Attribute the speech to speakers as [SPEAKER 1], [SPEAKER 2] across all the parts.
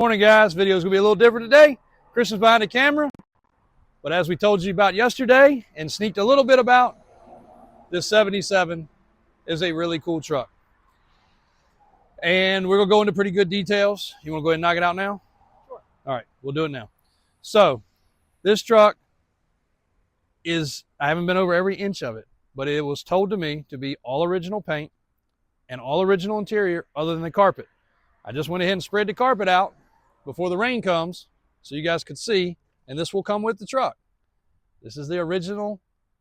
[SPEAKER 1] Morning, guys. Video is going to be a little different today. Christian's behind the camera, but as we told you about yesterday and sneaked a little bit about, this 77 is a really cool truck. And we're going to go into pretty good details. You want to go ahead and knock it out now?
[SPEAKER 2] Sure.
[SPEAKER 1] All right, we'll do it now. So this truck is, I haven't been over every inch of it, but it was told to me to be all original paint and all original interior other than the carpet. I just went ahead and spread the carpet out before the rain comes so you guys could see, and this will come with the truck. This is the original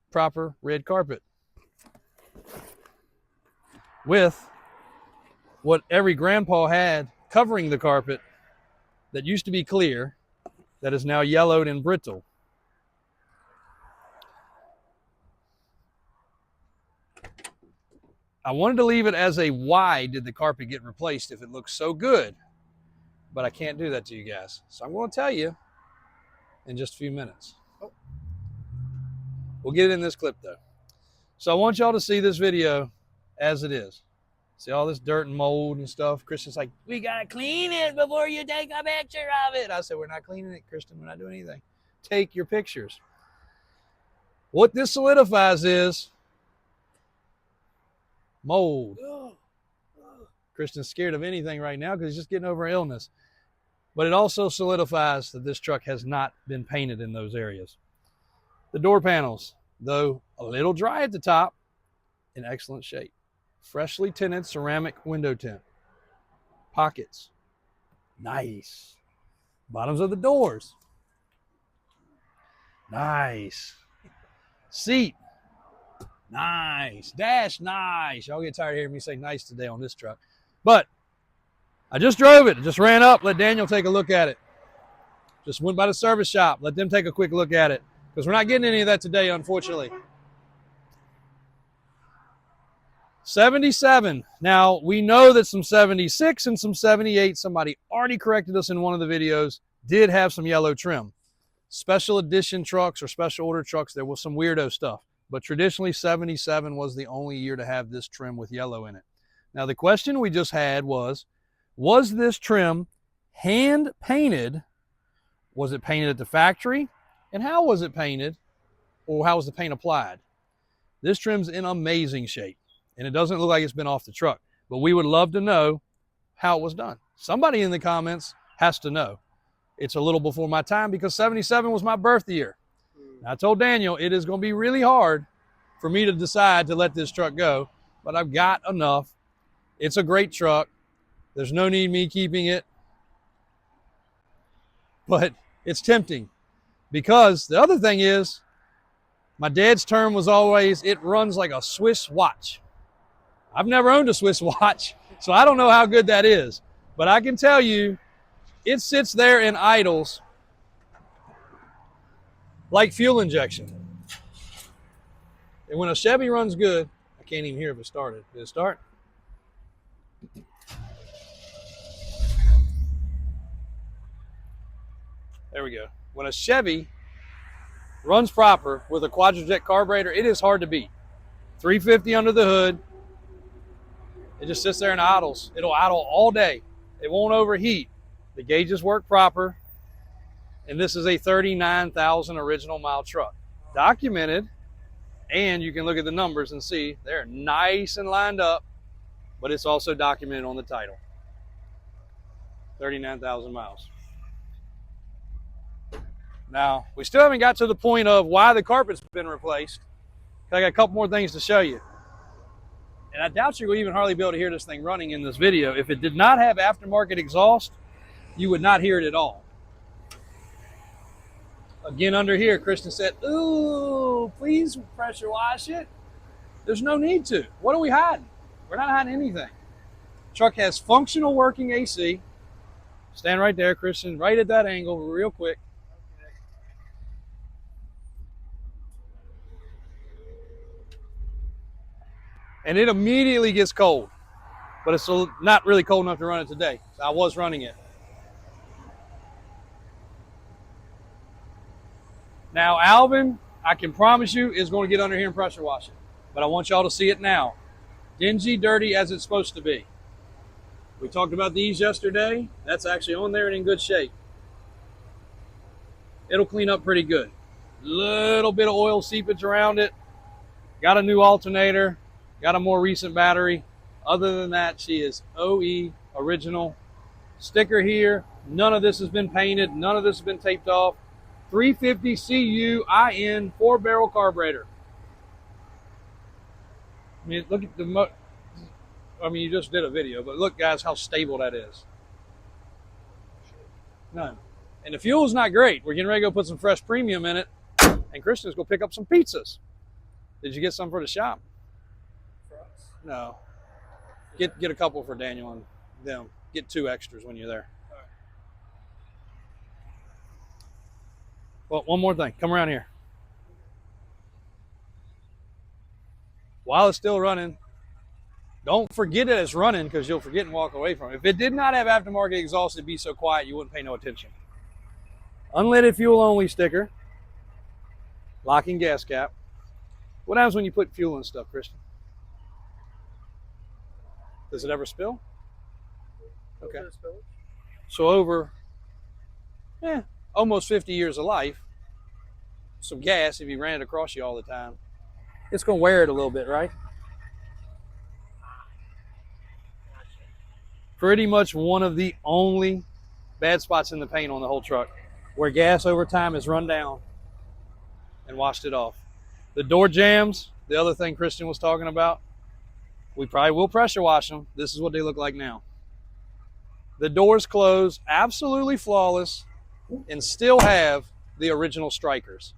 [SPEAKER 1] proper red carpet with what every grandpa had covering the carpet that used to be clear that is now yellowed and brittle. I wanted to leave it as a why did the carpet get replaced if it looks so good, but I can't do that to you guys. So I'm going to tell you in just a few minutes. We'll get it in this clip though. So I want y'all to see this video as it is. See all this dirt and mold and stuff. Christian's like, we got to clean it before you take a picture of it. I said, we're not cleaning it, Christian. We're not doing anything. Take your pictures. What this solidifies is mold. Christian's scared of anything right now because he's just getting over illness. But it also solidifies that this truck has not been painted in those areas. The door panels, though a little dry at the top, in excellent shape. Freshly tinted ceramic window tint. Pockets. Nice. Bottoms of the doors. Nice. Seat. Nice. Dash, nice. Y'all get tired of hearing me say nice today on this truck. But I just drove it. I just ran up, let Daniel take a look at it. Just went by the service shop, let them take a quick look at it. Because we're not getting any of that today, unfortunately. 77. Now, we know that some 76 and some 78, somebody already corrected us in one of the videos, did have some yellow trim. Special edition trucks or special order trucks, there was some weirdo stuff. But traditionally, 77 was the only year to have this trim with yellow in it. Now, the question we just had was this trim hand painted? Was it painted at the factory? And how was it painted? Or how was the paint applied? This trim's in amazing shape. And it doesn't look like it's been off the truck. But we would love to know how it was done. Somebody in the comments has to know. It's a little before my time because 77 was my birth year. I told Daniel it is going to be really hard for me to decide to let this truck go, but I've got enough. It's a great truck. There's no need me keeping it, but it's tempting because the other thing is my dad's term was always, it runs like a Swiss watch. I've never owned a Swiss watch, so I don't know how good that is, but I can tell you it sits there and idles like fuel injection. And when a Chevy runs good, I can't even hear if it started. Did it start? There we go. When a Chevy runs proper with a Quadrojet carburetor, it is hard to beat. 350 under the hood. It just sits there and idles. It'll idle all day. It won't overheat. The gauges work proper. And this is a 39,000 original mile truck. Documented, and you can look at the numbers and see they're nice and lined up, but it's also documented on the title. 39,000 miles. Now, we still haven't got to the point of why the carpet's been replaced. I got a couple more things to show you. And I doubt you'll even hardly be able to hear this thing running in this video. If it did not have aftermarket exhaust, you would not hear it at all. Again, under here, Kristen said, ooh, please pressure wash it. There's no need to. What are we hiding? We're not hiding anything. Truck has functional working AC. Stand right there, Christian, right at that angle, real quick.
[SPEAKER 2] Okay.
[SPEAKER 1] And it immediately gets cold. But it's not really cold enough to run it today. So I was running it. Now, Alvin, I can promise you, is going to get under here and pressure wash it. But I want y'all to see it now. Dingy, dirty as it's supposed to be. We talked about these yesterday. That's actually on there and in good shape. It'll clean up pretty good. Little bit of oil seepage around it. Got a new alternator. Got a more recent battery. Other than that, she is OE original. Sticker here. None of this has been painted. None of this has been taped off. 350 CU IN 4-barrel carburetor. I mean, look at the you just did a video, but look, guys, how stable that is. None. And the fuel's not great. We're getting ready to go put some fresh premium in it, and Christian's going to pick up some pizzas. Did you get some for the shop?
[SPEAKER 2] For us?
[SPEAKER 1] No. Get a couple for Daniel and them. Get 2 extras when you're there.
[SPEAKER 2] All right.
[SPEAKER 1] Well, one more thing. Come around here. While it's still running, don't forget that it's running, because you'll forget and walk away from it. If it did not have aftermarket exhaust, it'd be so quiet you wouldn't pay no attention. Unleaded fuel only sticker. Locking gas cap. What happens when you put fuel in stuff, Christian? Does it ever spill? Okay. So over almost 50 years of life, some gas, if you ran it across you all the time, it's going to wear it a little bit, right? Pretty much one of the only bad spots in the paint on the whole truck, where gas over time has run down and washed it off. The door jambs, the other thing Christian was talking about, we probably will pressure wash them. This is what they look like now. The doors close absolutely flawless and still have the original strikers.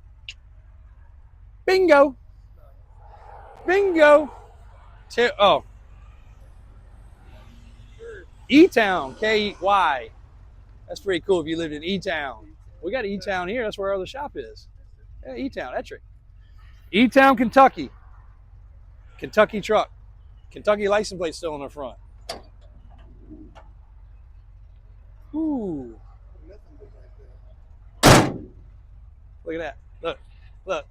[SPEAKER 1] Bingo. Bingo. Oh. E-Town, K-Y. That's pretty cool if you lived in E-Town. We got E-Town here. That's where our other shop is. Yeah, E-Town, Ettrick. E-Town, Kentucky. Kentucky truck. Kentucky license plate still on the front. Ooh. Look at that. Look. Look.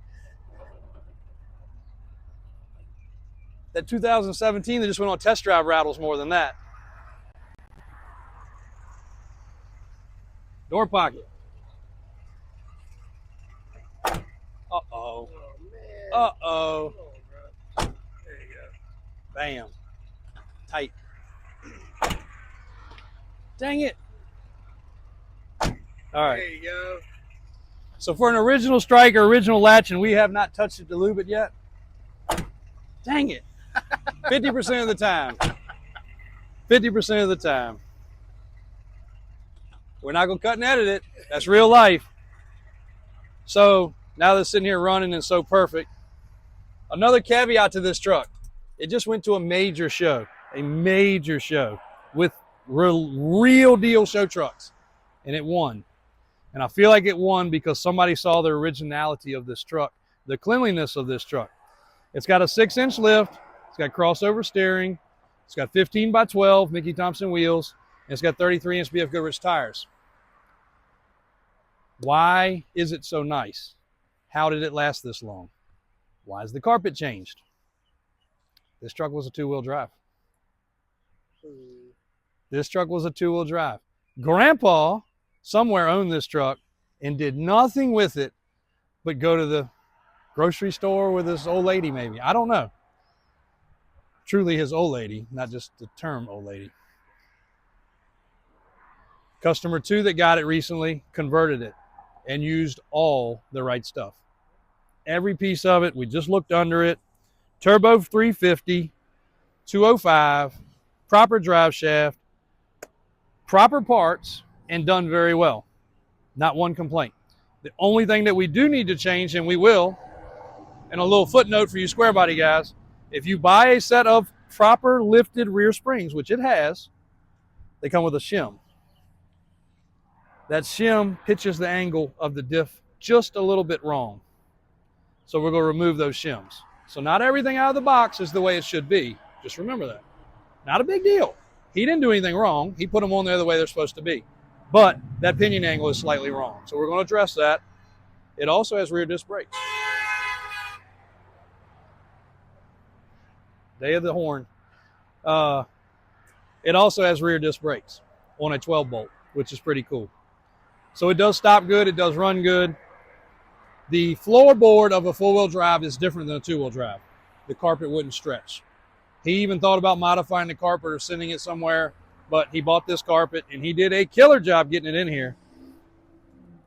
[SPEAKER 1] That 2017 that just went on test drive rattles more than that. Door pocket. Uh-oh. Uh-oh.
[SPEAKER 2] There you go.
[SPEAKER 1] Bam. Tight. Dang it. All right.
[SPEAKER 2] There you go.
[SPEAKER 1] So for an original striker, original latch, and we have not touched it to lube it yet. Dang it. 50% of the time. 50% of the time. We're not going to cut and edit it. That's real life. So now that it's sitting here running and so perfect. Another caveat to this truck. It just went to a major show with real deal show trucks, and it won. And I feel like it won because somebody saw the originality of this truck, the cleanliness of this truck. It's got a 6-inch lift. It's got crossover steering. It's got 15 by 12 Mickey Thompson wheels. And it's got 33-inch BF Goodrich tires. Why is it so nice? How did it last this long? Why is the carpet changed? This truck was a 2-wheel drive. This truck was a 2-wheel drive. Grandpa somewhere owned this truck and did nothing with it but go to the grocery store with his old lady, maybe. I don't know. Truly his old lady, not just the term old lady. Customer 2 that got it recently converted it and used all the right stuff. Every piece of it, we just looked under it. Turbo 350, 205, proper drive shaft, proper parts, and done very well. Not one complaint. The only thing that we do need to change, and we will, and a little footnote for you square body guys, if you buy a set of proper lifted rear springs, which it has, they come with a shim. That shim pitches the angle of the diff just a little bit wrong. So we're going to remove those shims. So not everything out of the box is the way it should be. Just remember that. Not a big deal. He didn't do anything wrong. He put them on there the way they're supposed to be. But that pinion angle is slightly wrong. So we're going to address that. It also has rear disc brakes. Day of the horn. It also has rear disc brakes on a 12 bolt, which is pretty cool. So it does stop good. It does run good. The floorboard of a four-wheel drive is different than a two-wheel drive. The carpet wouldn't stretch. He even thought about modifying the carpet or sending it somewhere, but he bought this carpet and he did a killer job getting it in here.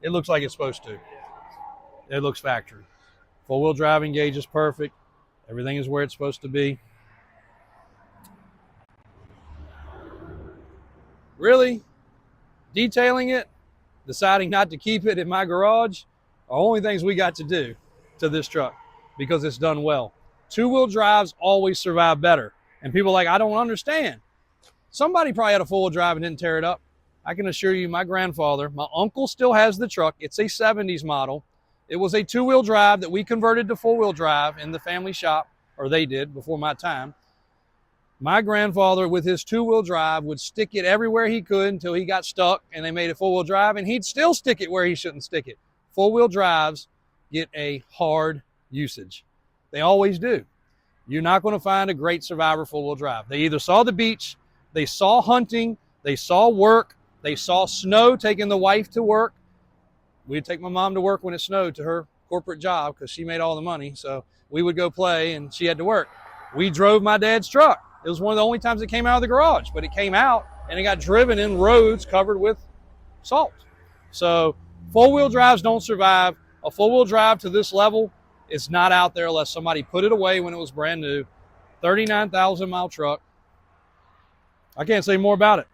[SPEAKER 1] It looks like it's supposed to. It looks factory. Four-wheel drive engage is perfect. Everything is where it's supposed to be. Really, detailing it, deciding not to keep it in my garage, are only things we got to do to this truck because it's done well. Two-wheel drives always survive better. And people are like, I don't understand. Somebody probably had a four-wheel drive and didn't tear it up. I can assure you, my grandfather, my uncle still has the truck. It's a 70s model. It was a two-wheel drive that we converted to four-wheel drive in the family shop, or they did before my time. My grandfather, with his two-wheel drive, would stick it everywhere he could until he got stuck and they made it four-wheel drive, and he'd still stick it where he shouldn't stick it. Four-wheel drives get a hard usage. They always do. You're not going to find a great survivor four-wheel drive. They either saw the beach, they saw hunting, they saw work, they saw snow, taking the wife to work. We'd take my mom to work when it snowed to her corporate job because she made all the money. So we would go play and she had to work. We drove my dad's truck. It was one of the only times it came out of the garage, but it came out and it got driven in roads covered with salt. So four-wheel drives don't survive. A four-wheel drive to this level is not out there unless somebody put it away when it was brand new. 39,000 mile truck. I can't say more about it.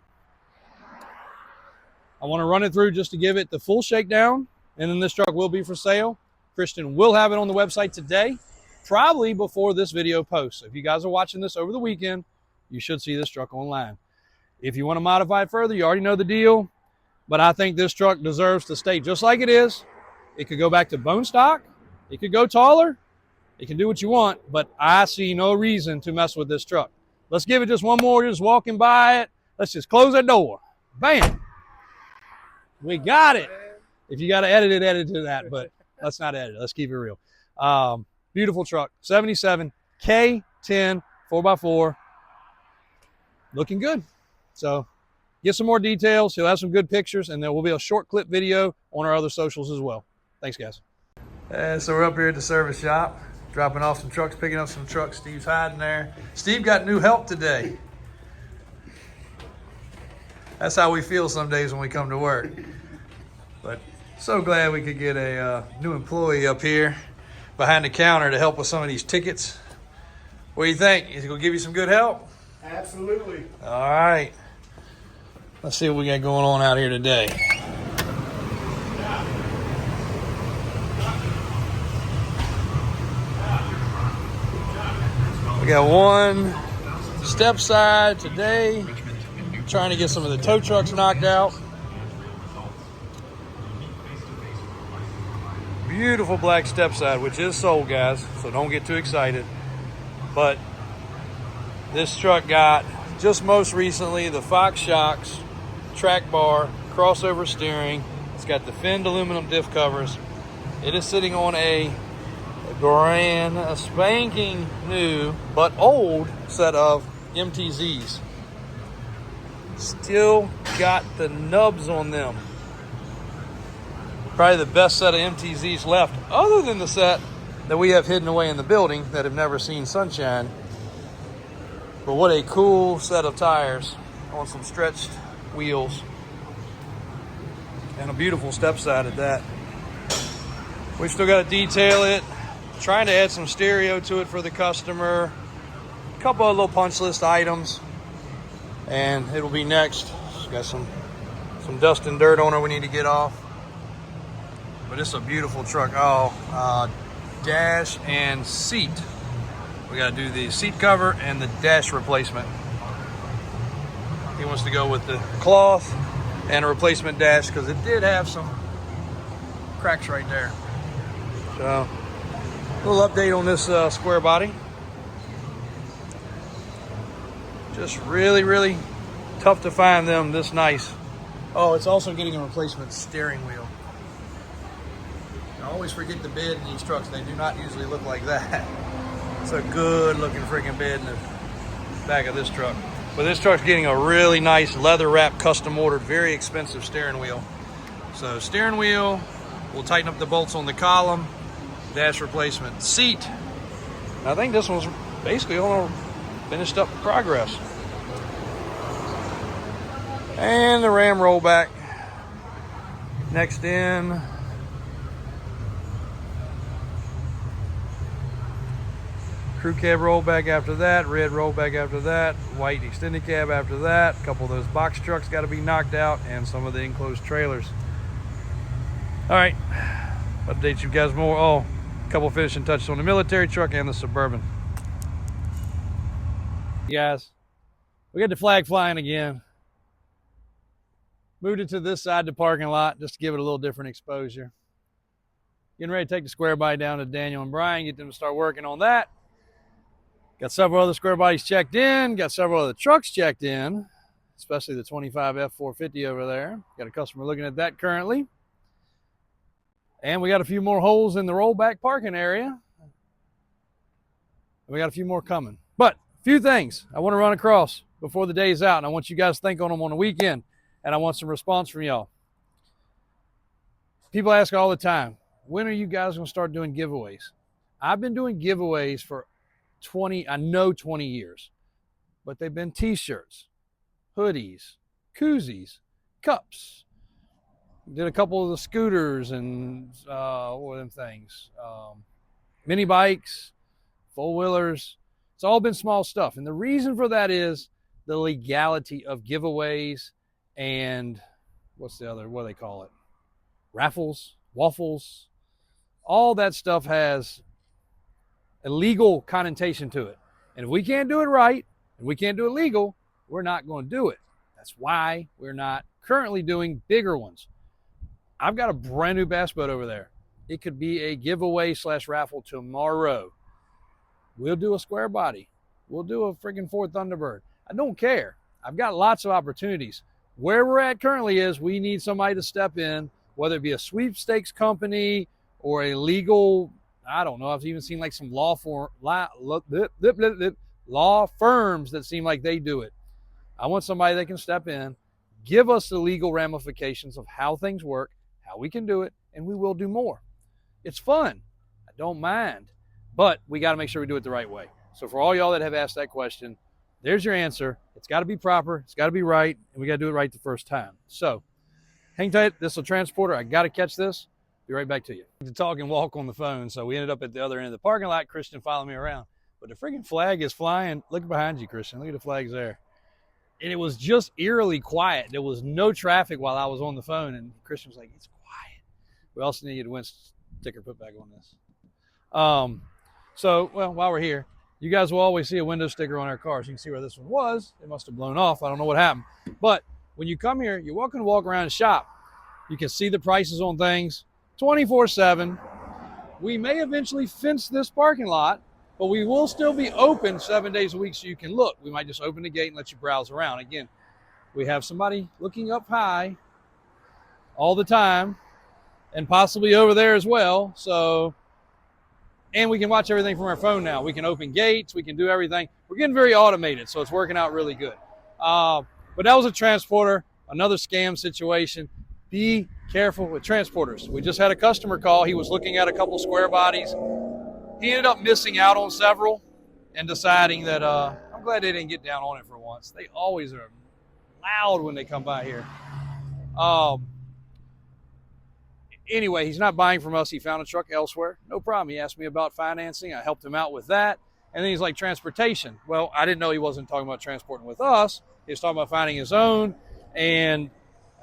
[SPEAKER 1] I want to run it through just to give it the full shakedown, and then this truck will be for sale. Christian will have it on the website today, probably before this video posts. If you guys are watching this over the weekend, you should see this truck online. If you want to modify it further, you already know the deal, but I think this truck deserves to stay just like it is. It could go back to bone stock. It could go taller. It can do what you want, but I see no reason to mess with this truck. Let's give it just one more, just walking by it. Let's just close that door. Bam. We got it. If you got to edit it, edit to that, but let's not edit it. Let's keep it real. Beautiful truck. 77 K10 4x4. Looking good. So get some more details. He'll have some good pictures, and there will be a short clip video on our other socials as well. Thanks, guys. So we're up here at the service shop, dropping off some trucks, picking up some trucks. Steve's hiding there. Steve got new help today. That's how we feel some days when we come to work. But so glad we could get a new employee up here behind the counter to help with some of these tickets. What do you think? Is he gonna give you some good help?
[SPEAKER 2] Absolutely.
[SPEAKER 1] All right. Let's see what we got going on out here today. We got one step side today. Trying to get some of the tow trucks knocked out. Beautiful black step side, which is sold, guys, so don't get too excited. But this truck got, just most recently, the Fox shocks, track bar, crossover steering. It's got the finned aluminum diff covers. It is sitting on a brand spanking new but old set of MTZs. Still got the nubs on them. Probably the best set of MTZs left, other than the set that we have hidden away in the building that have never seen sunshine. But what a cool set of tires on some stretched wheels. And a beautiful step side at that. We've still got to detail it. Trying to add some stereo to it for the customer. A couple of little punch list items. And it'll be next. It's got some dust and dirt on it we need to get off. But it's a beautiful truck. Oh, dash and seat. We got to do the seat cover and the dash replacement. He wants to go with the cloth and a replacement dash because it did have some cracks right there. So, a little update on this square body. Just really, really tough to find them this nice. Oh, it's also getting a replacement steering wheel. I always forget the bed in these trucks. They do not usually look like that. It's a good looking freaking bed in the back of this truck. But this truck's getting a really nice leather wrap, custom ordered, very expensive steering wheel. So steering wheel, we'll tighten up the bolts on the column, dash replacement, seat. I think this one's basically all finished up progress. And the ram rollback. Next in. Crew cab rollback after that, red rollback after that, white extended cab after that. A couple of those box trucks got to be knocked out, and some of the enclosed trailers. All right, update you guys more. Oh, a couple finishing touches on the military truck and the Suburban. Guys, we got the flag flying again. Moved it to this side of the parking lot just to give it a little different exposure. Getting ready to take the square body down to Daniel and Brian, get them to start working on that. Got several other square bodies checked in, got several other trucks checked in, especially the 25 F450 over there. Got a customer looking at that currently. And we got a few more holes in the rollback parking area. And we got a few more coming. But a few things I want to run across before the day's out, and I want you guys to think on them on the weekend, and I want some response from y'all. People ask all the time, when are you guys going to start doing giveaways? I've been doing giveaways for 20 years, but they've been t-shirts, hoodies, koozies, cups. Did a couple of the scooters and what were them things? Mini bikes, four-wheelers. It's all been small stuff. And the reason for that is the legality of giveaways and what's the other, what do they call it? Raffles, waffles. All that stuff has a legal connotation to it. And if we can't do it right, and we can't do it legal, we're not going to do it. That's why we're not currently doing bigger ones. I've got a brand new bass boat over there. It could be a giveaway / raffle tomorrow. We'll do a square body. We'll do a freaking Ford Thunderbird. I don't care. I've got lots of opportunities. Where we're at currently is we need somebody to step in, whether it be a sweepstakes company or a legal, I don't know, I've even seen like some law firms that seem like they do it. I want somebody that can step in, give us the legal ramifications of how things work, how we can do it, and we will do more. It's fun. I don't mind. But we got to make sure we do it the right way. So for all y'all that have asked that question, there's your answer. It's got to be proper. It's got to be right. And we got to do it right the first time. So hang tight. This is a transporter. I got to catch this. Be right back to you. To talk and walk on the phone. So we ended up at the other end of the parking lot. Christian followed me around. But the freaking flag is flying. Look behind you, Christian. Look at the flags there. And it was just eerily quiet. There was no traffic while I was on the phone. And Christian was like, it's quiet. We also need a winch sticker put back on this. So, well, while we're here, you guys will always see a window sticker on our cars. You can see where this one was. It must have blown off. I don't know what happened. But when you come here, you're welcome to walk around and shop. You can see the prices on things 24/7. We may eventually fence this parking lot, but we will still be open 7 days a week so you can look. We might just open the gate and let you browse around. Again, we have somebody looking up high all the time and possibly over there as well. So, and we can watch everything from our phone now. We can open gates. We can do everything. We're getting very automated, so it's working out really good. But that was a transporter, another scam situation. Be careful with transporters. We just had a customer call. He was looking at a couple square bodies. He ended up missing out on several and deciding that I'm glad they didn't get down on it for once. They always are loud when they come by here. Anyway, he's not buying from us. He found a truck elsewhere. No problem. He asked me about financing. I helped him out with that. And then he's like, transportation. Well, I didn't know he wasn't talking about transporting with us. He was talking about finding his own. And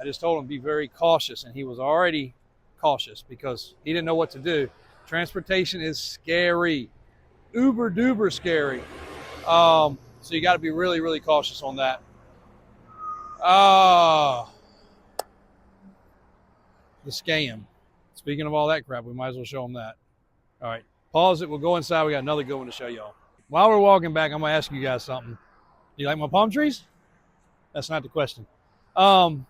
[SPEAKER 1] I just told him be very cautious. And he was already cautious because he didn't know what to do. Transportation is scary. Uber duper scary. So you got to be really, really cautious on that. The scam. Speaking of all that crap, we might as well show them that. All right, pause it. We'll go inside. We got another good one to show y'all. While we're walking back, I'm going to ask you guys something. Do you like my palm trees? That's not the question. I've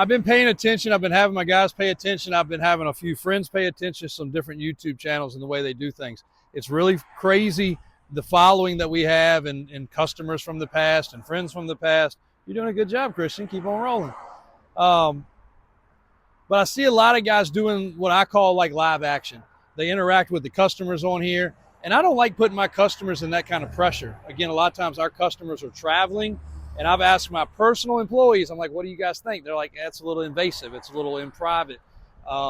[SPEAKER 1] been paying attention. I've been having my guys pay attention. I've been having a few friends pay attention to some different YouTube channels and the way they do things. It's really crazy the following that we have and customers from the past and friends from the past. You're doing a good job, Christian. Keep on rolling. But I see a lot of guys doing what I call like live action. They interact with the customers on here. And I don't like putting my customers in that kind of pressure. Again, a lot of times our customers are traveling, and I've asked my personal employees, I'm like, what do you guys think? They're like, that's a little invasive. It's a little in private.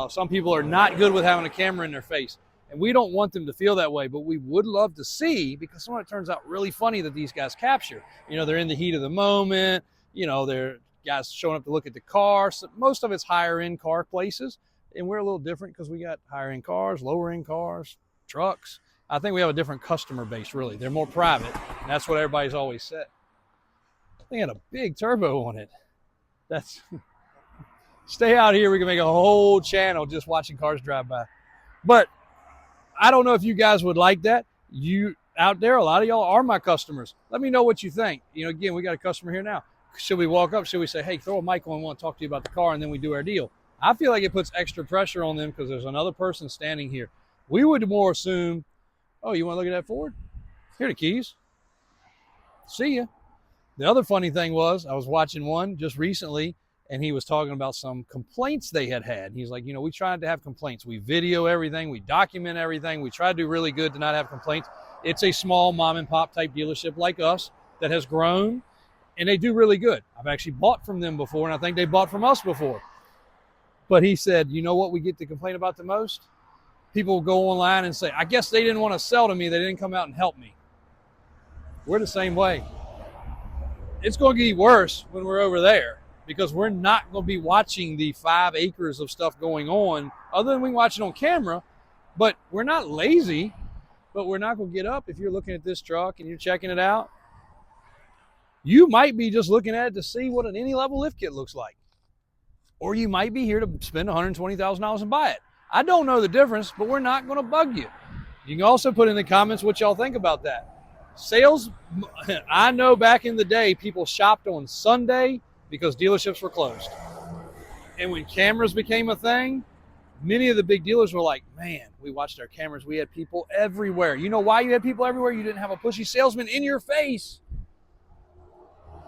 [SPEAKER 1] Some people are not good with having a camera in their face. And we don't want them to feel that way, but we would love to see, because some of it turns out really funny that these guys capture. You know, they're in the heat of the moment. You know, they're guys showing up to look at the car. So most of it's higher end car places. And we're a little different because we got higher end cars, lower end cars, trucks. I think we have a different customer base, really. They're more private, and that's what everybody's always said. They got a big turbo on it. That's stay out here. We can make a whole channel just watching cars drive by. But I don't know if you guys would like that. You out there, a lot of y'all are my customers. Let me know what you think. You know, again, we got a customer here now. Should we walk up? Should we say, hey, throw a mic on, I want to talk to you about the car, and then we do our deal? I feel like it puts extra pressure on them because there's another person standing here. We would more assume, oh, you want to look at that Ford? Here are the keys. See ya. The other funny thing was I was watching one just recently, and he was talking about some complaints they had. He's like, you know, we tried to have complaints. We video everything. We document everything. We try to do really good to not have complaints. It's a small mom and pop type dealership like us that has grown, and they do really good. I've actually bought from them before, and I think they bought from us before. But he said, you know what we get to complain about the most? People go online and say, I guess they didn't want to sell to me. They didn't come out and help me. We're the same way. It's going to get worse when we're over there because we're not going to be watching the 5 acres of stuff going on other than we can watch it on camera. But we're not lazy, but we're not going to get up. If you're looking at this truck and you're checking it out, you might be just looking at it to see what an any level lift kit looks like. Or you might be here to spend $120,000 and buy it. I don't know the difference, but we're not going to bug you. You can also put in the comments what y'all think about that. Sales, I know back in the day, people shopped on Sunday because dealerships were closed. And when cameras became a thing, many of the big dealers were like, man, we watched our cameras. We had people everywhere. You know why you had people everywhere? You didn't have a pushy salesman in your face.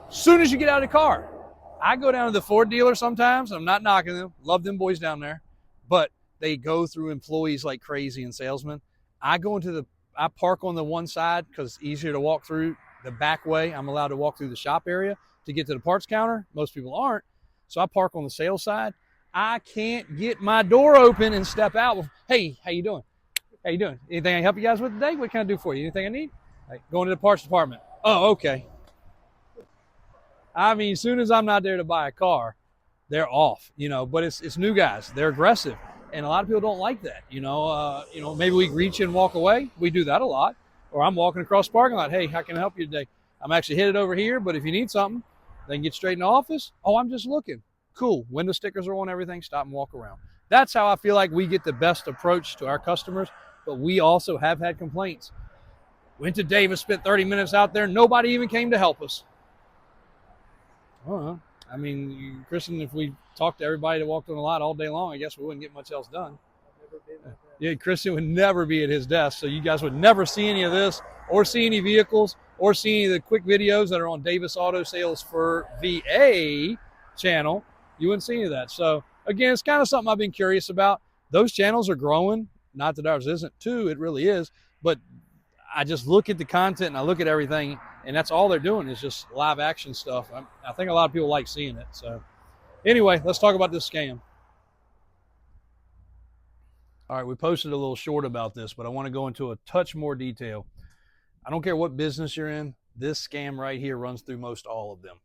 [SPEAKER 1] As soon as you get out of the car. I go down to the Ford dealer sometimes. I'm not knocking them. Love them boys down there. But they go through employees like crazy and salesmen. I park on the one side because it's easier to walk through the back way. I'm allowed to walk through the shop area to get to the parts counter. Most people aren't. So I park on the sales side. I can't get my door open and step out. Hey, how you doing? How you doing? Anything I can help you guys with today? What can I do for you? Anything I need? Like, going to the parts department. Oh, okay. I mean, as soon as I'm not there to buy a car, they're off, you know, but it's new guys. They're aggressive. And a lot of people don't like that. You know, maybe we reach and walk away. We do that a lot. Or I'm walking across the parking lot. Hey, how can I help you today? I'm actually headed over here, but if you need something, then get straight in the office. Oh, I'm just looking. Cool. Window stickers are on everything. Stop and walk around. That's how I feel like we get the best approach to our customers. But we also have had complaints. Went to Davis, spent 30 minutes out there. Nobody even came to help us. I mean, Kristen, if we talked to everybody that walked on the lot all day long, I guess we wouldn't get much else done. Yeah, Kristen would never be at his desk, so you guys would never see any of this or see any vehicles or see any of the quick videos that are on Davis Auto Sales for VA channel. You wouldn't see any of that. So, again, it's kind of something I've been curious about. Those channels are growing. Not that ours isn't too, it really is. But I just look at the content and I look at everything, and that's all they're doing is just live action stuff. I think a lot of people like seeing it. So anyway, let's talk about this scam. All right, we posted a little short about this, but I want to go into a touch more detail. I don't care what business you're in, this scam right here runs through most all of them.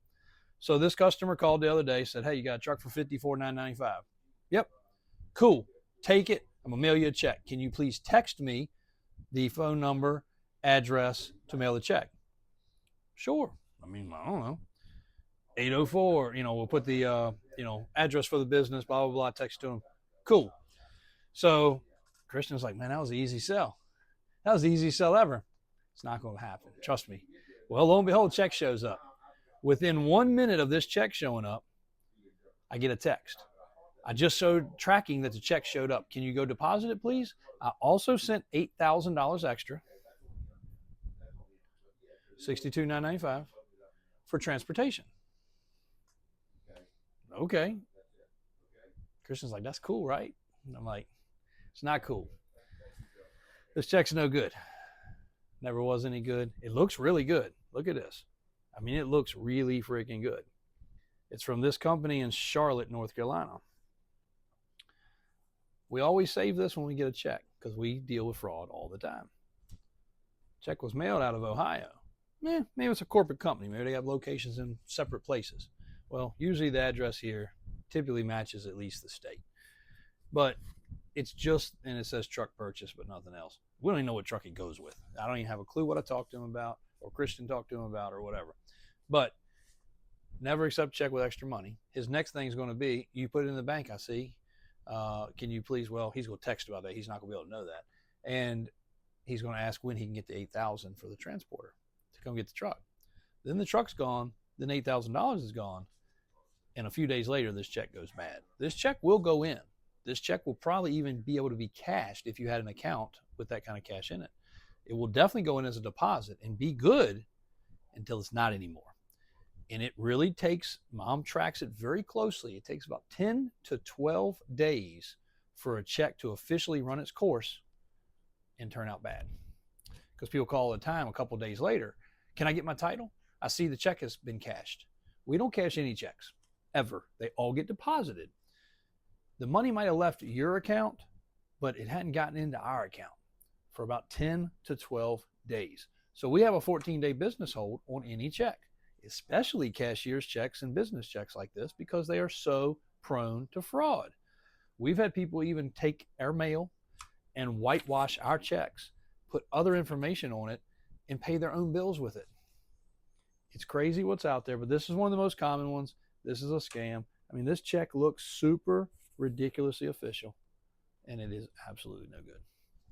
[SPEAKER 1] So this customer called the other day, said, hey, you got a truck for $54,995. Yep, cool, take it. I'm gonna mail you a check. Can you please text me the phone number, address to mail the check? Sure. I mean, I don't know. 804, we'll put the, address for the business, blah, blah, blah, text to him. Cool. So Christian's like, man, that was an easy sell. That was the easiest sell ever. It's not going to happen. Trust me. Well, lo and behold, check shows up. Within 1 minute of this check showing up, I get a text. I just showed tracking that the check showed up. Can you go deposit it, please? I also sent $8,000 extra. $62,995 for transportation. Okay. Christian's like, that's cool, right? And I'm like, it's not cool. This check's no good. Never was any good. It looks really good. Look at this. I mean, it looks really freaking good. It's from this company in Charlotte, North Carolina. We always save this when we get a check because we deal with fraud all the time. Check was mailed out of Ohio. Maybe it's a corporate company. Maybe they have locations in separate places. Well, usually the address here typically matches at least the state. But it's just, and it says truck purchase, but nothing else. We don't even know what truck it goes with. I don't even have a clue what I talked to him about or Christian talked to him about or whatever. But never accept check with extra money. His next thing is going to be, you put it in the bank, I see. Can you please, well, he's going to text about that. He's not going to be able to know that. And he's going to ask when he can get the $8,000 for the transporter to come get the truck. Then the truck's gone. Then $8,000 is gone. And a few days later, this check goes bad. This check will go in. This check will probably even be able to be cashed if you had an account with that kind of cash in it. It will definitely go in as a deposit and be good until it's not anymore. And it really takes, Mom tracks it very closely. It takes about 10 to 12 days for a check to officially run its course and turn out bad. Because people call all the time a couple days later, can I get my title? I see the check has been cashed. We don't cash any checks, ever. They all get deposited. The money might have left your account, but it hadn't gotten into our account for about 10 to 12 days. So we have a 14-day business hold on any check, especially cashier's checks and business checks like this, because they are so prone to fraud. We've had people even take our mail and whitewash our checks, put other information on it, and pay their own bills with it. It's crazy what's out there, but this is one of the most common ones. This is a scam. I mean, this check looks super ridiculously official, and it is absolutely no good.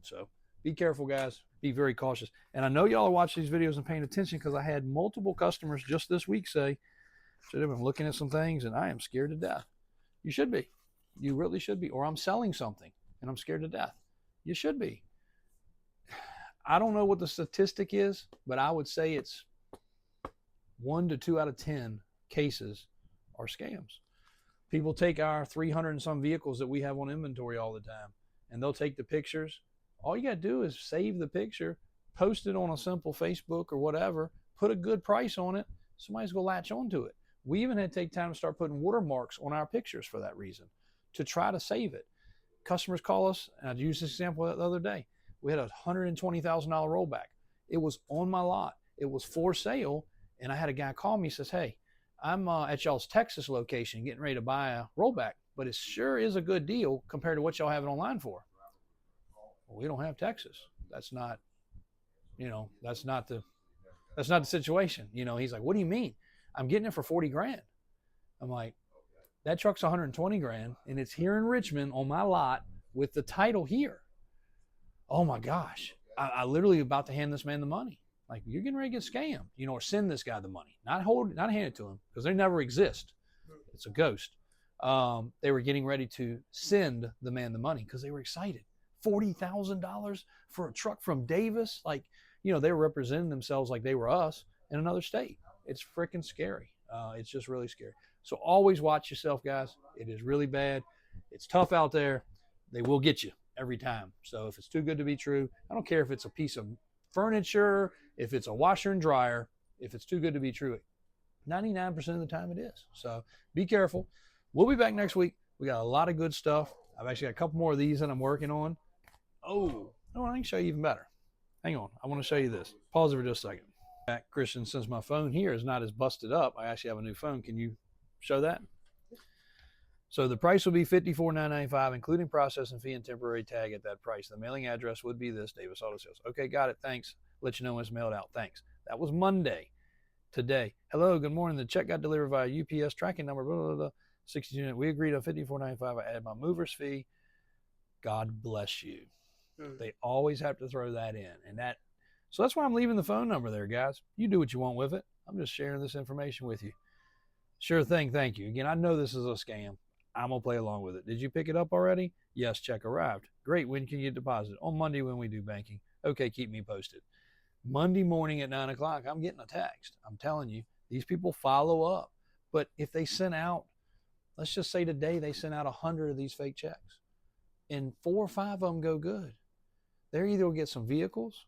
[SPEAKER 1] So be careful, guys. Be very cautious. And I know y'all are watching these videos and paying attention, because I had multiple customers just this week say, should have been looking at some things and I am scared to death. You should be. You really should be. Or I'm selling something and I'm scared to death. You should be. I don't know what the statistic is, but I would say it's 1 to 2 out of 10 cases are scams. People take our 300 and some vehicles that we have on inventory all the time, and they'll take the pictures. All you got to do is save the picture, post it on a simple Facebook or whatever, put a good price on it. Somebody's going to latch onto it. We even had to take time to start putting watermarks on our pictures for that reason, to try to save it. Customers call us, and I used this example the other day. We had a $120,000 rollback. It was on my lot. It was for sale, and I had a guy call me and says, hey, I'm at y'all's Texas location getting ready to buy a rollback, but it sure is a good deal compared to what y'all have it online for. Well, we don't have Texas. That's not, that's not the situation. He's like, what do you mean? I'm getting it for 40 grand. I'm like, that truck's 120 grand and it's here in Richmond on my lot with the title here. Oh my gosh. I literally about to hand this man the money. Like, you're getting ready to get scammed, or send this guy the money, not hand it to him, because they never exist. It's a ghost. They were getting ready to send the man the money because they were excited. $40,000 for a truck from Davis. Like, they were representing themselves like they were us in another state. It's freaking scary. It's just really scary. So always watch yourself, guys. It is really bad. It's tough out there. They will get you every time. So if it's too good to be true, I don't care if it's a piece of furniture, if it's a washer and dryer, if it's too good to be true, 99% of the time it is. So be careful. We'll be back next week. We got a lot of good stuff. I've actually got a couple more of these that I'm working on. Oh, no, I can show you even better. Hang on. I want to show you this. Pause it for just a second. Christian, since my phone here is not as busted up, I actually have a new phone. Can you show that? So the price will be $54,995, including processing fee and temporary tag at that price. The mailing address would be this, Davis Auto Sales. Okay, got it. Thanks. Let you know when it's mailed out. Thanks. That was Monday. Today. Hello, good morning. The check got delivered via UPS tracking number, blah, blah, blah, 62. We agreed on $54.95. I added my mover's fee. God bless you. They always have to throw that in. So that's why I'm leaving the phone number there, guys. You do what you want with it. I'm just sharing this information with you. Sure thing. Thank you. Again, I know this is a scam. I'm going to play along with it. Did you pick it up already? Yes, check arrived. Great. When can you deposit? On Monday when we do banking. Okay, keep me posted. Monday morning at 9 o'clock, I'm getting a text. I'm telling you, these people follow up. But if they sent out, let's just say today they sent out 100 of these fake checks, and 4 or 5 of them go good, they're either going to get some vehicles,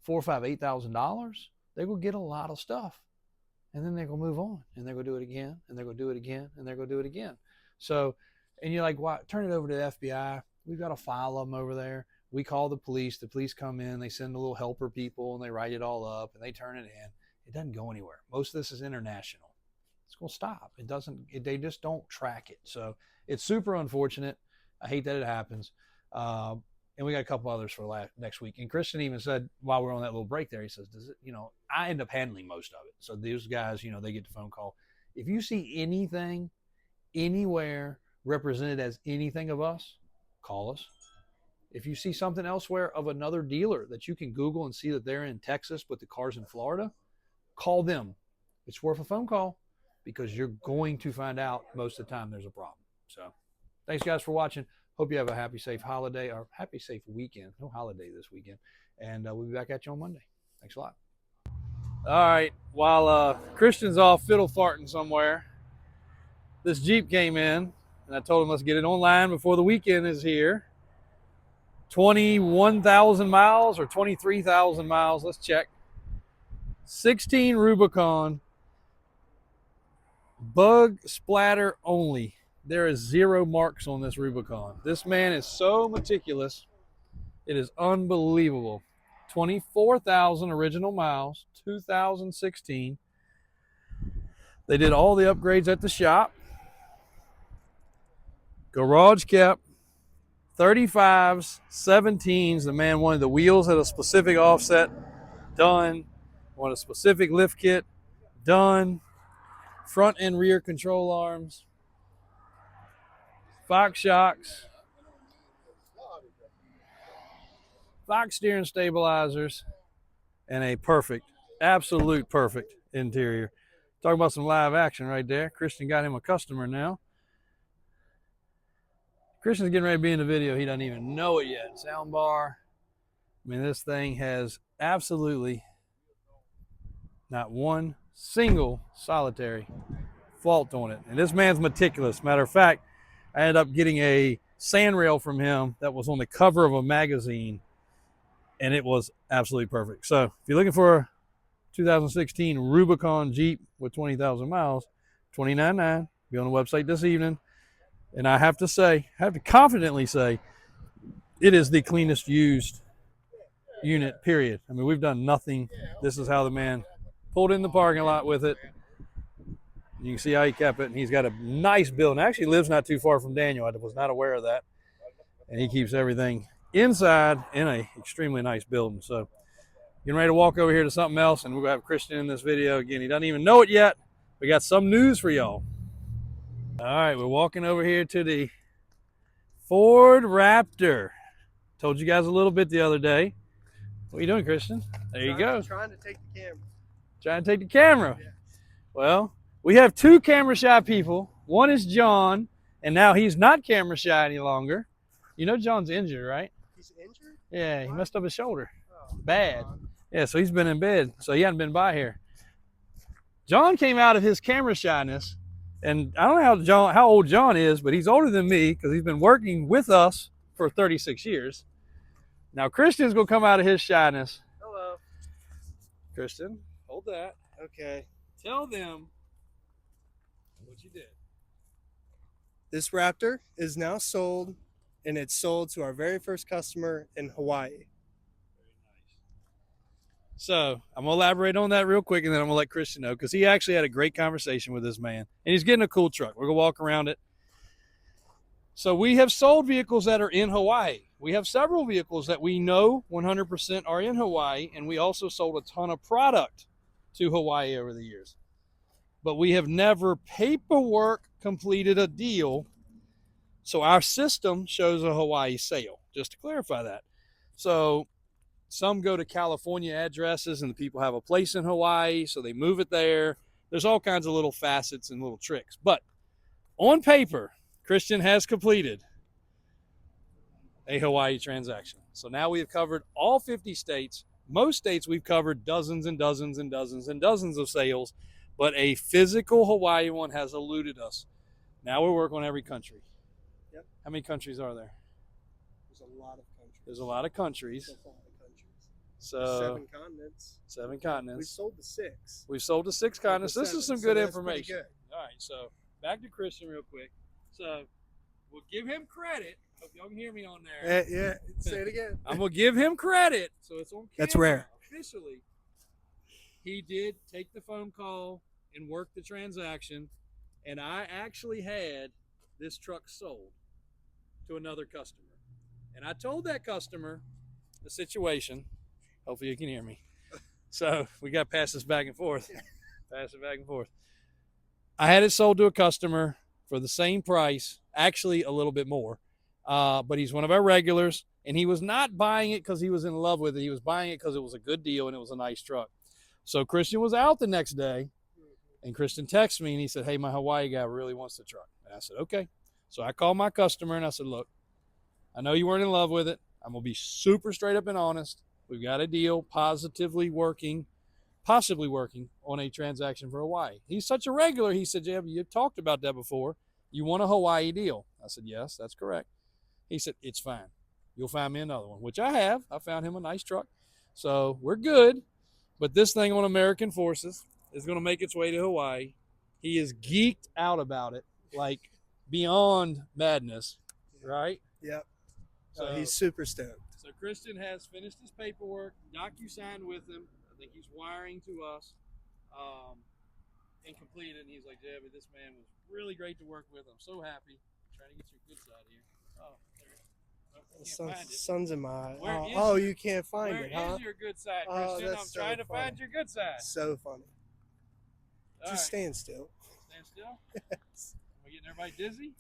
[SPEAKER 1] $4,000, $5,000, $8,000. They will get a lot of stuff, and then they're going to move on, and they're going to do it again, and they're going to do it again, and they're going to do it again. So, and you're like, why? Turn it over to the FBI. We've got a file of them over there. We call the police come in, they send the little helper people, and they write it all up, and they turn it in. It doesn't go anywhere. Most of this is international. It's going to stop. It doesn't, they just don't track it. So it's super unfortunate. I hate that it happens. And we got a couple others for next week. And Christian even said, while we're on that little break there, he says, does it, I end up handling most of it. So these guys, they get the phone call. If you see anything, anywhere represented as anything of us, call us. If you see something elsewhere of another dealer that you can Google and see that they're in Texas, but the car's in Florida, call them. It's worth a phone call because you're going to find out most of the time there's a problem. So thanks, guys, for watching. Hope you have a happy, safe holiday or happy, safe weekend. No holiday this weekend. And we'll be back at you on Monday. Thanks a lot. All right. While Christian's off fiddle farting somewhere, this Jeep came in, and I told him let's get it online before the weekend is here. 21,000 miles or 23,000 miles. Let's check. 16 Rubicon. Bug splatter only. There is 0 marks on this Rubicon. This man is so meticulous. It is unbelievable. 24,000 original miles, 2016. They did all the upgrades at the shop. Garage kept. 35s, 17s. The man wanted the wheels at a specific offset. Done. Wanted a specific lift kit. Done. Front and rear control arms. Fox shocks. Fox steering stabilizers. And a perfect, absolute perfect interior. Talk about some live action right there. Christian got him a customer now. Christian's getting ready to be in the video. He doesn't even know it yet. Sound bar. I mean, this thing has absolutely not one single solitary fault on it. And this man's meticulous. Matter of fact, I ended up getting a sand rail from him that was on the cover of a magazine, and it was absolutely perfect. So if you're looking for a 2016 Rubicon Jeep with 20,000 miles, $29,900. Be on the website this evening. And I have to say, confidently say, it is the cleanest used unit, period. I mean, we've done nothing. This is how the man pulled in the parking lot with it. You can see how he kept it, and he's got a nice building. Actually lives not too far from Daniel. I was not aware of that. And he keeps everything inside in a extremely nice building. So getting ready to walk over here to something else, and we're going to have Christian in this video. Again, he doesn't even know it yet. We got some news for y'all. All right, we're walking over here to the Ford Raptor. Told you guys a little bit the other day. What are you doing, Christian? There you go.
[SPEAKER 2] Trying to take the camera.
[SPEAKER 1] Trying to take the camera.
[SPEAKER 2] Yeah.
[SPEAKER 1] Well, we have 2 camera shy people. One is John, and now he's not camera shy any longer. You know John's injured, right?
[SPEAKER 2] He's injured?
[SPEAKER 1] Yeah, he messed up his shoulder.
[SPEAKER 2] Oh,
[SPEAKER 1] bad. Yeah, so he's been in bed. So he hadn't been by here. John came out of his camera shyness. And I don't know how old John is, but he's older than me because he's been working with us for 36 years. Now, Christian's going to come out of his shyness.
[SPEAKER 2] Hello.
[SPEAKER 1] Christian, hold that.
[SPEAKER 2] Okay.
[SPEAKER 1] Tell them what you did.
[SPEAKER 2] This Raptor is now sold, and it's sold to our very first customer in Hawaii.
[SPEAKER 1] So I'm going to elaborate on that real quick, and then I'm going to let Christian know, because he actually had a great conversation with this man, and he's getting a cool truck. We're going to walk around it. So we have sold vehicles that are in Hawaii. We have several vehicles that we know 100% are in Hawaii, and we also sold a ton of product to Hawaii over the years. But we have never paperwork completed a deal, so our system shows a Hawaii sale, just to clarify that. So some go to California addresses and the people have a place in Hawaii, so they move it there. There's all kinds of little facets and little tricks. But on paper, Christian has completed a Hawaii transaction. So now we have covered all 50 states Most states we've covered dozens and dozens and dozens and dozens of sales, but a physical Hawaii one has eluded us. Now we're working on every country.
[SPEAKER 2] Yep.
[SPEAKER 1] How many countries are there?
[SPEAKER 2] There's a lot of countries.
[SPEAKER 1] There's a lot of countries.
[SPEAKER 2] There's a lot of countries.
[SPEAKER 1] So
[SPEAKER 2] 7 continents.
[SPEAKER 1] 7 continents.
[SPEAKER 2] We've sold to 6.
[SPEAKER 1] We've sold to 6 continents. This is some
[SPEAKER 2] so
[SPEAKER 1] good
[SPEAKER 2] that's pretty
[SPEAKER 1] information.
[SPEAKER 2] good.
[SPEAKER 1] All right, so back to Christian real quick. So we'll give him credit. Hope y'all can hear me on there.
[SPEAKER 2] Yeah, say it again.
[SPEAKER 1] I'm gonna give him credit, so it's on camera.
[SPEAKER 2] That's rare.
[SPEAKER 1] Officially, he did take the phone call and work the transaction, and I actually had this truck sold to another customer. And I told that customer the situation. Hopefully you can hear me. So we got to pass this back and forth. Pass it back and forth. I had it sold to a customer for the same price, actually a little bit more. But he's one of our regulars, and he was not buying it because he was in love with it. He was buying it because it was a good deal and it was a nice truck. So Christian was out the next day, and Christian texted me and he said, hey, my Hawaii guy really wants the truck. And I said, okay. So I called my customer and I said, look, I know you weren't in love with it. I'm going to be super straight up and honest. We've got a deal possibly working on a transaction for Hawaii. He's such a regular. He said, Jeb, you've talked about that before. You want a Hawaii deal? I said, yes, that's correct. He said, it's fine. You'll find me another one, which I have. I found him a nice truck. So we're good. But this thing on American Forces is going to make its way to Hawaii. He is geeked out about it, like beyond madness, right?
[SPEAKER 2] Yep.
[SPEAKER 1] So
[SPEAKER 2] he's super stoked.
[SPEAKER 1] So Christian has finished his paperwork, DocuSigned with him. I think he's wiring to us, and completed. And he's like, Jebby, this man was really great to work with. I'm so happy. I'm trying to get your good side here. Oh, there.
[SPEAKER 2] Sun's in my eye.
[SPEAKER 1] Oh,
[SPEAKER 2] you can't find it, huh?
[SPEAKER 1] Where is your good side,
[SPEAKER 2] Oh,
[SPEAKER 1] Christian? I'm
[SPEAKER 2] that's so
[SPEAKER 1] trying to
[SPEAKER 2] funny.
[SPEAKER 1] find your good side.
[SPEAKER 2] So funny.
[SPEAKER 1] All
[SPEAKER 2] Just
[SPEAKER 1] right.
[SPEAKER 2] stand still.
[SPEAKER 1] Stand still?
[SPEAKER 2] Yes.
[SPEAKER 1] Am I getting everybody dizzy?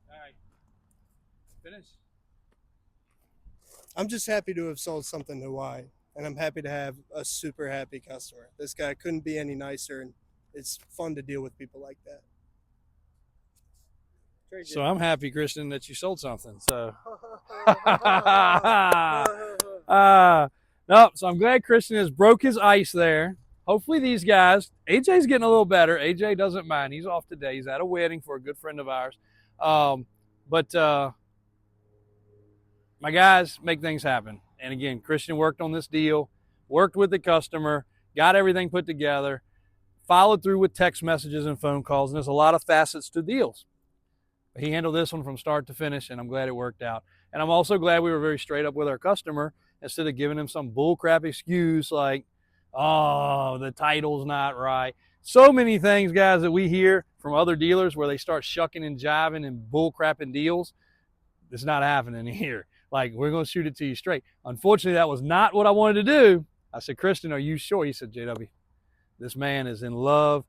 [SPEAKER 1] All right. Finish.
[SPEAKER 2] I'm just happy to have sold something to Hawaii, and I'm happy to have a super happy customer. This guy couldn't be any nicer, and it's fun to deal with people like that.
[SPEAKER 1] So I'm happy, Christian, that you sold something. So, no, so I'm glad Christian has broke his ice there. Hopefully these guys, AJ's getting a little better. AJ doesn't mind. He's off today. He's at a wedding for a good friend of ours. But my guys make things happen. And again, Christian worked on this deal, worked with the customer, got everything put together, followed through with text messages and phone calls. And there's a lot of facets to deals. He handled this one from start to finish, and I'm glad it worked out. And I'm also glad we were very straight up with our customer instead of giving him some bullcrap excuse like, oh, the title's not right. So many things, guys, that we hear from other dealers where they start shucking and jiving and bullcrapping deals. It's not happening here. Like, we're going to shoot it to you straight. Unfortunately, that was not what I wanted to do. I said, Christian, are you sure? He said, JW, this man is in love.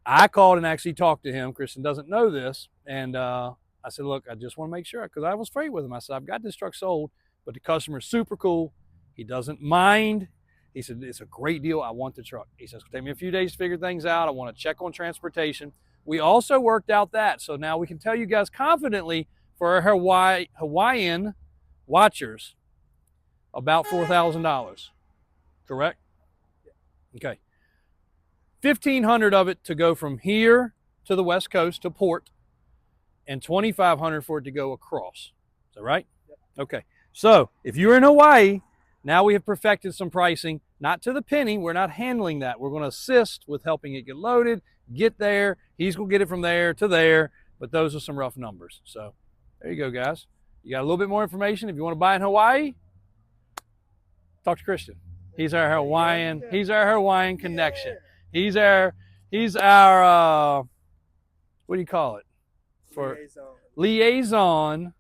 [SPEAKER 1] I called and actually talked to him. Christian doesn't know this. And I said, look, I just want to make sure, because I was straight with him. I said, I've got this truck sold, but the customer's super cool. He doesn't mind. He said, it's a great deal. I want the truck. He says, take me a few days to figure things out. I want to check on transportation. We also worked out that. So now we can tell you guys confidently for our Hawaiian watchers about $4,000. Correct? Okay. $1,500 of it to go from here to the West Coast to port, and $2,500 for it to go across. Is that right?
[SPEAKER 2] Yep. Okay.
[SPEAKER 1] So if you're in Hawaii, now we have perfected some pricing, not to the penny. We're not handling that. We're going to assist with helping it get loaded, get there. He's going to get it from there to there, but those are some rough numbers. So there you go, guys. You got a little bit more information. If you want to buy in Hawaii, talk to Christian. He's our Hawaiian. He's our Hawaiian connection. He's our what do you call it? For liaison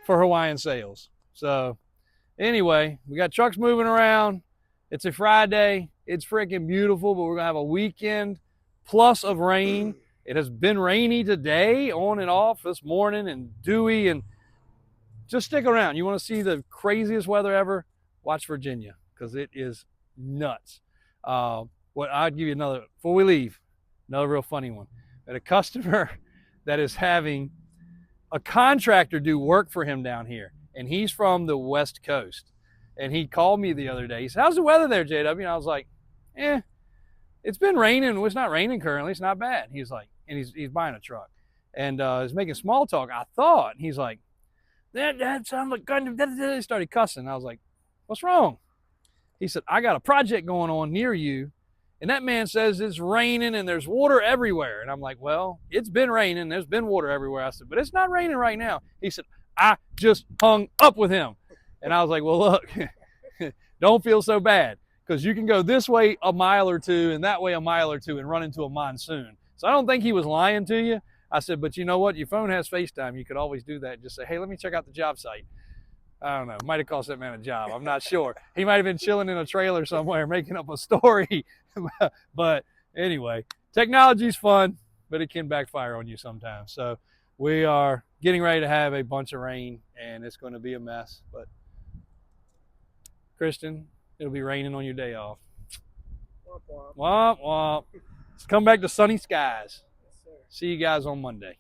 [SPEAKER 1] for Hawaiian sales. So anyway, we got trucks moving around. It's a Friday. It's freaking beautiful, but we're gonna have a weekend plus of rain. It has been rainy today, on and off this morning, and dewy, and just stick around. You want to see the craziest weather ever? Watch Virginia, because it is nuts. Well, I'll give you another, before we leave, another real funny one. That a customer that is having a contractor do work for him down here, and he's from the West Coast. And he called me the other day. He said, how's the weather there, JW? And I was like, it's been raining. Well, it's not raining currently. It's not bad. He's like, and he's buying a truck. And he's making small talk, I thought. He's like, that sounds like kind of, he started cussing. I was like, what's wrong? He said, I got a project going on near you, and that man says it's raining and there's water everywhere. And I'm like, well, it's been raining. There's been water everywhere. I said, but it's not raining right now. He said, I just hung up with him. And I was like, well, look, don't feel so bad, because you can go this way a mile or two and that way a mile or two and run into a monsoon. So I don't think he was lying to you. I said, but you know what? Your phone has FaceTime. You could always do that. Just say, hey, let me check out the job site. I don't know. Might have cost that man a job. I'm not sure. He might have been chilling in a trailer somewhere making up a story. But anyway, technology's fun, but it can backfire on you sometimes. So we are getting ready to have a bunch of rain, and it's going to be a mess. But Kristen, it'll be raining on your day off.
[SPEAKER 2] Womp womp.
[SPEAKER 1] Womp womp. Let's come back to sunny skies.
[SPEAKER 2] Yes, sir.
[SPEAKER 1] See you guys on Monday.